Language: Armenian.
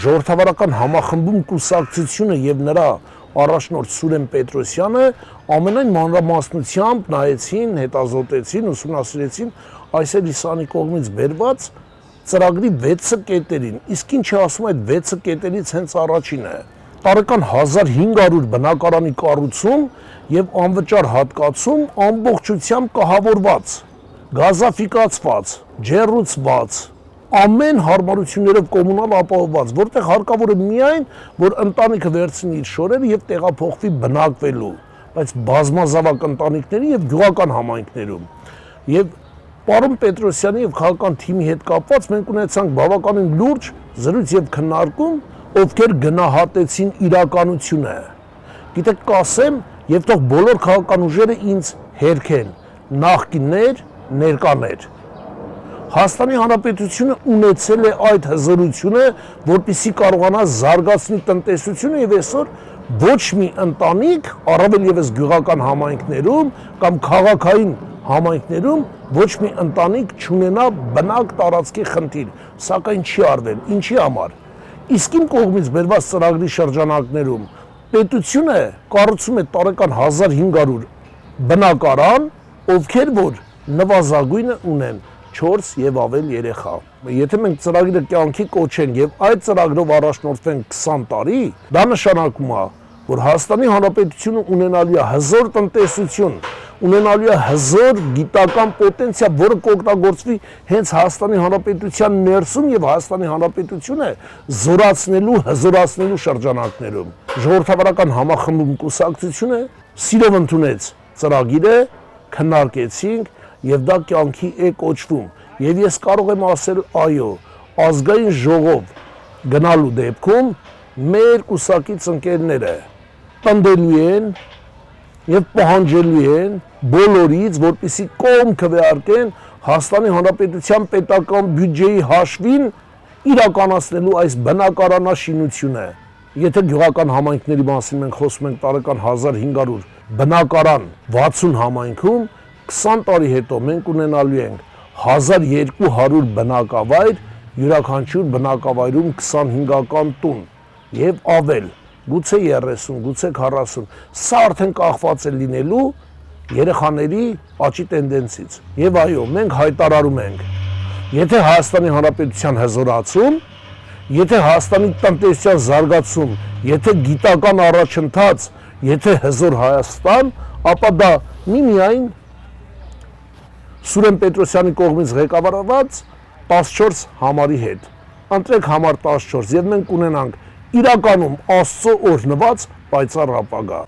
ժողովրդավարական համախմբում կուսակցությունը եւ նրա առաջնորդ Սուրեն Պետրոսյանը ամենայն մանրամասնությամբ նայեցին, հետազոտեցին, ուսումնասիրեցին այս Իսանի կողմից բերված ծրագրի 6 կետերին, իսկ ինչ է ասում այդ 6 կետերից հենց առաջինը տարեկան 1500 բնակարանի կառուցում եւ անվճար հատկացում ամբողջությամբ կահավորված, գազաֆիկացված, ջեռուցված, ամեն հարմարություններով կոմունալ ապահովված, որտեղ հարկավոր է միայն, որ ընտանիքը վերցնի իր շորերը եւ տեղափոխվի բնակվելու, բայց բազմազավակ ընտանիքների եւ գյուղական համայնքներում։ Եվ պարոն Պետրոսյանի եւ քաղաքական թիմի հետ կապված մենք ունեցանք բավականին լուրջ զրույց եւ քննարկում, ովքեր գնահատեցին իրականությունը։ Գիտեք, կասեմ, եւ թող բոլոր քաղաքական ուժերը ինձ հերքեն, նախկիններ, ներկաներ։ Հայաստանի Հանրապետությունը ունեցել է այդ հզորությունը, որպեսզի կարողանա զարգացնել տնտեսությունը եւ այսօր ոչ մի ընտանիք, առավել եւս գյուղական համայնքներում կամ քաղաքային համայնքներում ոչ մի ընտանիք չունենա բնակ տարածքի խնդիր, սակայն չի արվել, ինչի համար։ Իսկ իմ կողմից բերված ծրագրի շրջանակներում պետությունը կառուցում է տարեկան 1500 բնակարան, ովքեր որ նվազագույնը ունեն 4 եւ ավել երեխա։ Եթե մենք ծրագիրը կյանքի կոչենք եւ այդ ծրագրով առաջնորդվենք 20 տարի, դա նշանակում է, որ Հայաստանի Հանրապետությունը ունենալու է հզոր տնտեսություն, ունենալու է հզոր գիտական պոտենցիալ, որը կօգտագործվի հենց Հայաստանի Հանրապետության ներսում եւ Հայաստանի Հանրապետությունը զորացնելու, հզորացնելու շրջանակներում։ Ժողովրդավարական համախմբում կուսակցությունը սիրով ընդունեց ծրագիրը, քննարկեցինք եւ դա կյանքի է կոչվում։ Եվ ես կարող եմ ասել, այո, ազգային ժողով գնալու դեպքում մեր կուսակից ընկերները տնտելու են եւ պահանջելու են բոլորից, որպեսզի կողմ քվեարկեն Հայաստանի Հանրապետության պետական բյուջեի հաշվին իրականացնելու այս բնակարանաշինությունը։ Եթե գյուղական համայնքների մասին մենք խոսում ենք տարեկան 1500 բնակարան 60 համայնքում, 20 տարի հետո մենք ունենալու ենք 1200 բնակավայր, յուրաքանչյուր բնակավայրում 25-ական տուն եւ ավել, գուցե 30, գուցե 40, սա արդեն կախված է լինելու երեխաների աճի տենդենսից։ Եվ այո, մենք հայտարարում ենք, եթե Հայաստանի Հանրապետության հզորացում, եթե Հայաստանի տնտեսության զարգացում, եթե գիտական առաջընթաց, եթե հզոր Հայաստան, ապա դա միմիայն Սուրեն Պետրոսյանի կողմից ղեկավարված 14 համարի հետ։ Ընտրեք համար 14 եւ մենք ունենանք իրականում Աստծո օրհնված պայծառ ապագա։